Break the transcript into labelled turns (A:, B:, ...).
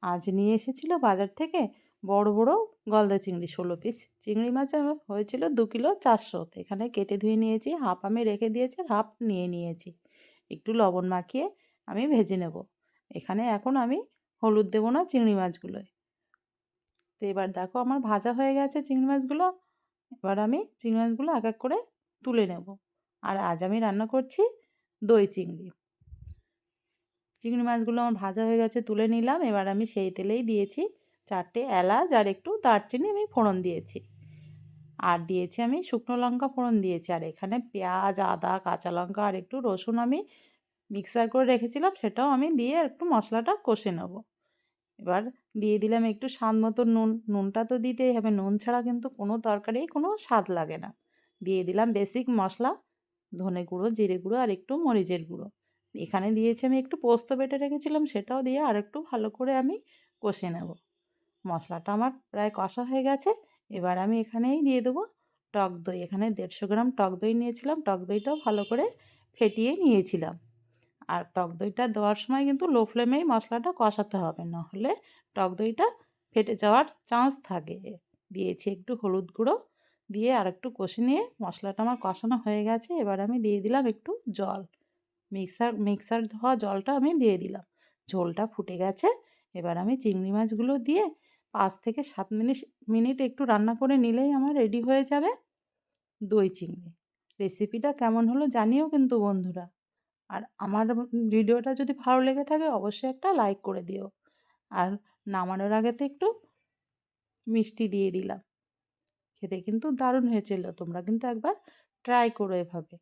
A: আজ নিয়ে এসেছিল বাজার থেকে বড় বড় গলদা চিংড়ি 16 পিস। চিংড়ি মাছ হয়েছিল 2 কিলো 400। তো এখানে কেটে ধুয়ে নিয়েছি, হাফ আমি রেখে দিয়েছি, হাফ নিয়ে নিয়েছি। একটু লবণ মাখিয়ে আমি ভেজে নেব। এখানে এখন আমি হলুদ দেবো না চিংড়ি মাছগুলোয়। তো এবার দেখো আমার ভাজা হয়ে গেছে চিংড়ি মাছগুলো। এবার আমি চিংড়ি মাছগুলো এক এক করে তুলে নেব। আর আজ আমি রান্না করছি দই চিংড়ি। চিংড়ি মাছগুলো আমার ভাজা হয়ে গেছে, তুলে নিলাম। এবার আমি সেই তেলেই দিয়েছি 4টে এলাচ আর একটু দারচিনি আমি ফোড়ন দিয়েছি। আর দিয়েছি আমি শুকনো লঙ্কা ফোড়ন দিয়েছি। আর এখানে পেঁয়াজ, আদা, কাঁচা লঙ্কা আর একটু রসুন আমি মিক্সার করে রেখেছিলাম, সেটাও আমি দিয়ে একটু মশলাটা কষে নেব। এবার দিয়ে দিলাম একটু স্বাদ মতো নুন। নুনটা তো দিতেই হবে, নুন ছাড়া কিন্তু কোনো তরকারি কোনো স্বাদ লাগে না। দিয়ে দিলাম বেসিক মশলা, ধনে গুঁড়ো, জিরে গুঁড়ো আর একটু মরিচের গুঁড়ো। এখানে দিয়েছি আমি একটু পোস্ত বেটে রেখেছিলাম, সেটাও দিয়ে আর একটু ভালো করে আমি কষে নেব। মশলাটা আমার প্রায় কষা হয়ে গেছে। এবার আমি এখানেই দিয়ে দেবো টক দই। এখানে 150 গ্রাম টক দই নিয়েছিলাম, টক দইটাও ভালো করে ফেটিয়ে নিয়েছিলাম। আর টক দইটা দেওয়ার সময় কিন্তু লো ফ্লেমেই মশলাটা কষাতে হবে, নাহলে টক দইটা ফেটে যাওয়ার চান্স থাকে। দিয়েছি একটু হলুদ গুঁড়ো, দিয়ে আর একটু কষে নিয়ে মশলাটা আমার কষানো হয়ে গেছে। এবার আমি দিয়ে দিলাম একটু জল, মিক্সার ধোয়া জলটা আমি দিয়ে দিলাম। ঝোলটা ফুটে গেছে। এবার আমি চিংড়ি মাছগুলো দিয়ে 5 থেকে 7 মিনিট একটু রান্না করে নিলেই আমার রেডি হয়ে যাবে দই চিংড়ি। রেসিপিটা কেমন হলো জানিও কিন্তু বন্ধুরা। আর আমার ভিডিওটা যদি ভালো লেগে থাকে অবশ্যই একটা লাইক করে দিও। আর নামানোর আগে তো একটু মিষ্টি দিয়ে দিলাম। খেতে কিন্তু দারুণ হয়েছিল, তোমরা কিন্তু একবার ট্রাই করো এভাবে।